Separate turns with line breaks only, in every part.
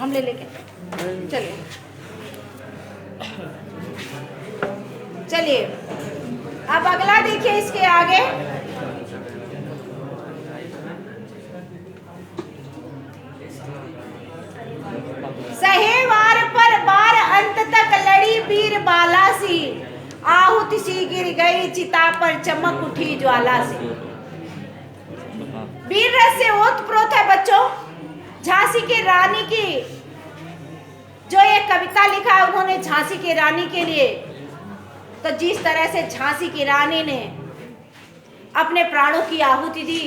हम ले लेके चलिए चलिए। अब अगला देखिए इसके आगे, सहे वार पर बार अंत तक लड़ी वीर बाला सी, आहुति सी गिर गई चिता पर चमक उठी ज्वाला से। वीर रस से ओतप्रोत है बच्चों झांसी की रानी की जो एक कविता लिखा है उन्होंने झांसी की रानी के लिए। तो जिस तरह से झांसी की रानी ने अपने प्राणों की आहुति दी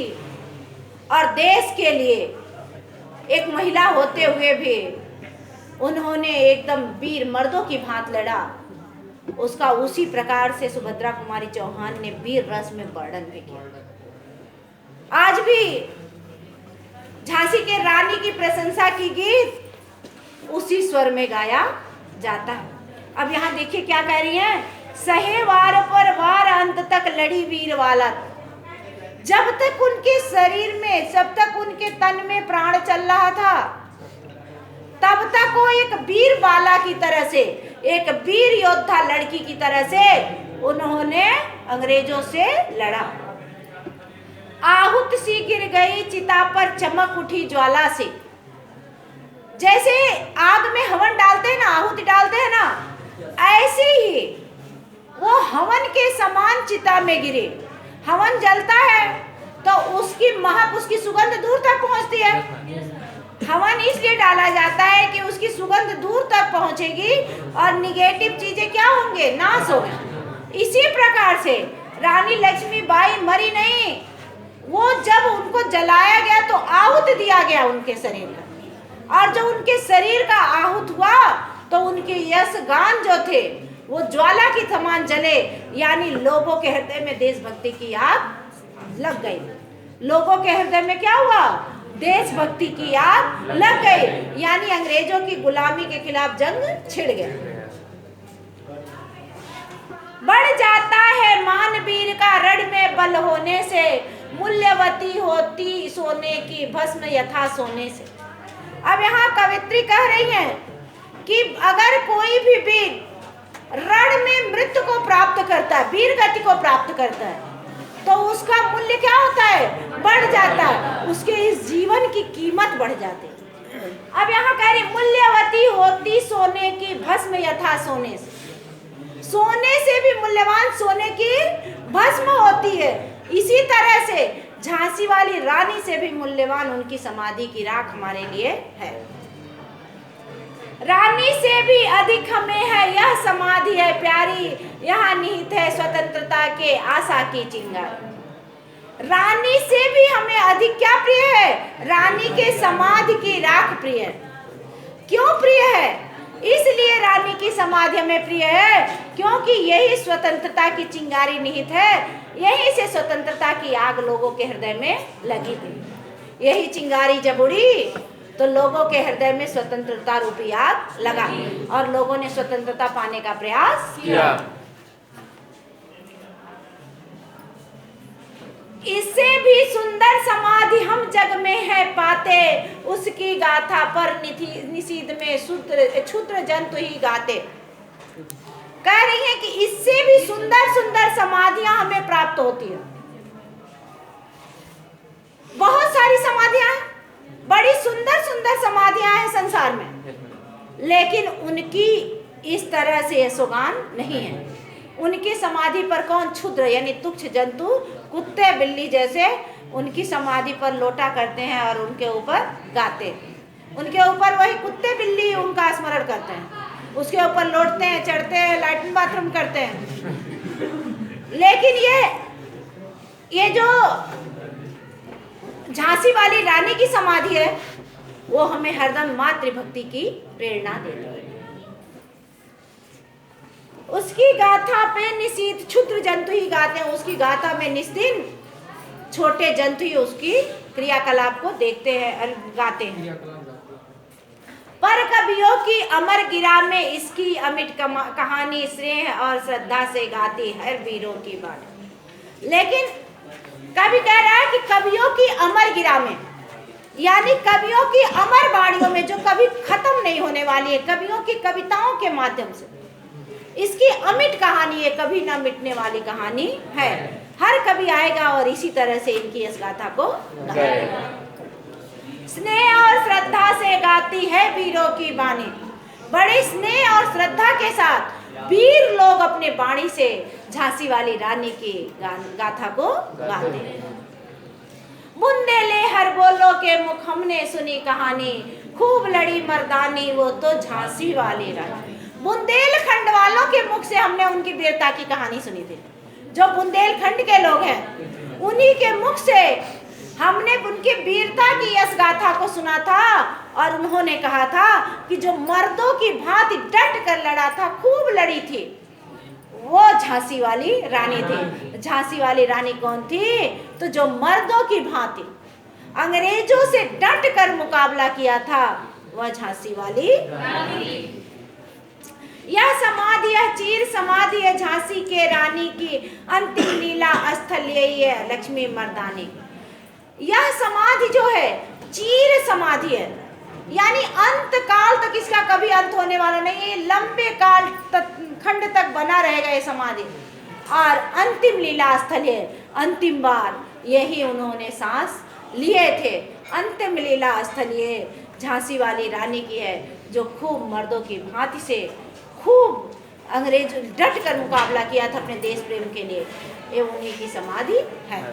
और देश के लिए एक महिला होते हुए भी उन्होंने एकदम वीर मर्दों की भांति लड़ा, उसका उसी प्रकार से सुभद्रा कुमारी चौहान ने वीर रस में वर्णन भी किया। आज भी झांसी के रानी की प्रशंसा की गीत उसी स्वर में गाया जाता है। अब यहाँ देखिए क्या कह रही हैं, सहे वार पर वार अंत तक लड़ी वीर वाला। जब तक उनके शरीर में, जब तक उनके तन में प्राण चल रहा था तब तक वो एक वीर बाला की तरह से, एक वीर योद्धा लड़की की तरह से उन्होंने अंग्रेजों से लड़ा। आहुत सी गिर गई चिता पर चमक उठी ज्वाला से। जैसे आग में हवन डालते हैं ना, आहुति डालते हैं ना, ऐसे ही वो हवन के समान चिता में गिरे। हवन जलता है तो उसकी महक, उसकी सुगंध दूर तक पहुंचती है। हवन इसलिए डाला जाता है कि उसकी सुगंध दूर तक पहुंचेगी और निगेटिव चीजें क्या होंगे, नाश होंगे। इसी प्रकार से रानी लक्ष्मीबाई मरी नहीं, वो जब उनको जलाया गया तो आहुति दिया गया उनके शरीर का, और जब उनके शरीर का आहुत हुआ तो उनके यश गान जो थे वो ज्वाला की समान जले, यानी लोगों के हृदय में देशभक्ति की आग लग गई। लोगों के हृदय में क्या हुआ, देशभक्ति की आग लग गई, यानी अंग्रेजों की गुलामी के खिलाफ जंग छिड़ गया। बढ़ जाता है मान वीर का रण में बल होने से, मूल्यवती होती सोने की भस्म यथा सोने से। अब यहाँ कवित्री कह रही हैं कि अगर कोई भी वीर रण में मृत्यु को प्राप्त करता है, वीर गति को प्राप्त करता है, तो उसका मूल्य क्या होता है, बढ़ जाता है, उसके इस जीवन की कीमत बढ़ जाती है। अब यहाँ कह रही मूल्यवती होती सोने की भस्म यथा सोने से। सोने से भी मूल्यवान सोने की भस्म होती है। इसी तरह से झांसी वाली रानी से भी मूल्यवान उनकी समाधि की राख हमारे लिए है। रानी से भी अधिक हमें है यह समाधि है प्यारी, यहाँ निहित है स्वतंत्रता के आशा की चिंगारी। रानी से भी हमें अधिक क्या प्रिय है, रानी के समाधि की राख प्रिय है। क्यों प्रिय है, इसलिए रानी की समाधि हमें प्रिय है क्योंकि यही स्वतंत्रता की चिंगारी निहित है, यही से स्वतंत्रता की आग लोगों के हृदय में लगी थी। यही चिंगारी जब उड़ी तो लोगों के हृदय में स्वतंत्रता रूपी आग लगा और लोगों ने स्वतंत्रता पाने का प्रयास किया। इससे भी सुंदर समाधि हम जग में है पाते, उसकी गाथा पर निषीद में क्षुद्र जंतु ही गाते। कह रही है कि इससे भी सुंदर सुंदर समाधियां हमें प्राप्त होती है। बहुत सारी समाधियां हैं, बड़ी सुंदर सुंदर समाधियां हैं संसार में, लेकिन उनकी इस तरह से यशोगान नहीं है। उनकी समाधि पर कौन, क्षुद्र यानी तुच्छ जंतु, कुत्ते बिल्ली जैसे उनकी समाधि पर लोटा करते हैं और उनके ऊपर गाते हैं। उनके ऊपर वही कुत्ते बिल्ली उनका स्मरण करते हैं, उसके ऊपर लौटते हैं, चढ़ते हैं, लैट्रिन बाथरूम करते हैं। लेकिन ये जो झांसी वाली रानी की समाधि है वो हमें हरदम मातृभक्ति की प्रेरणा देती है। उसकी गाथा पे निषिद्ध क्षुद्र जंतु ही गाते हैं, उसकी गाथा में निस्दिन छोटे जंतु ही उसकी क्रियाकलाप को देखते हैं और गाते हैं। पर कवियों की अमर गिरा में इसकी अमिट कहानी स्नेह और श्रद्धा से गाती हर वीरों की बात। लेकिन कवि कह रहा है कि कवियों की अमर गिरा में, यानी कवियों की अमर वाणियों में जो कभी खत्म नहीं होने वाली है, कवियों की कविताओं के माध्यम से इसकी अमिट कहानी है, कभी ना मिटने वाली कहानी है। हर कवि आएगा और इसी तरह से इनकी इस गाथा को गाएगा। स्नेह और श्रद्धा से गाती है वीरों की बानी, बड़े स्नेह और श्रद्धा के साथ वीर लोग अपने बाणी से झांसी वाली रानी की गाथा को गाते हैं। बुंदेले हर बोलो के मुख हमने सुनी कहानी, खूब लड़ी मर्दानी वो तो झांसी वाली रानी। बुंदेलखंड वालों के मुख से हमने उनकी वीरता की कहानी सुनी थी। जो बुंदेलखंड के लोग हैं उन्हीं के मुख से हमने उनकी वीरता की यश गाथा को सुना था, और उन्होंने कहा था कि जो मर्दों की भांति डट कर लड़ा था, खूब लड़ी थी, वो झांसी वाली रानी थी। झांसी वाली रानी कौन थी? तो जो मर्दों की भांति अंग्रेजों से डट कर मुकाबला किया था, वह झांसी वाली रानी। यह समाधि, यह चीर समाधि है झांसी के रानी की, अंतिम लीला स्थल यही है लक्ष्मी मर्दानी। यह समाधि जो है चीर समाधि है, यानी अंत काल तक इसका कभी अंत होने वाला नहीं है, लंबे काल तक खंड तक बना रहेगा ये समाधि। और अंतिम लीला स्थल है, अंतिम बार यही उन्होंने सांस लिए थे। अंतिम लीला स्थल ये झांसी वाली रानी की है, जो खूब मर्दों की भांति से खूब अंग्रेज डट कर मुकाबला किया था अपने देश प्रेम के लिए। ये उन्हीं की समाधि है।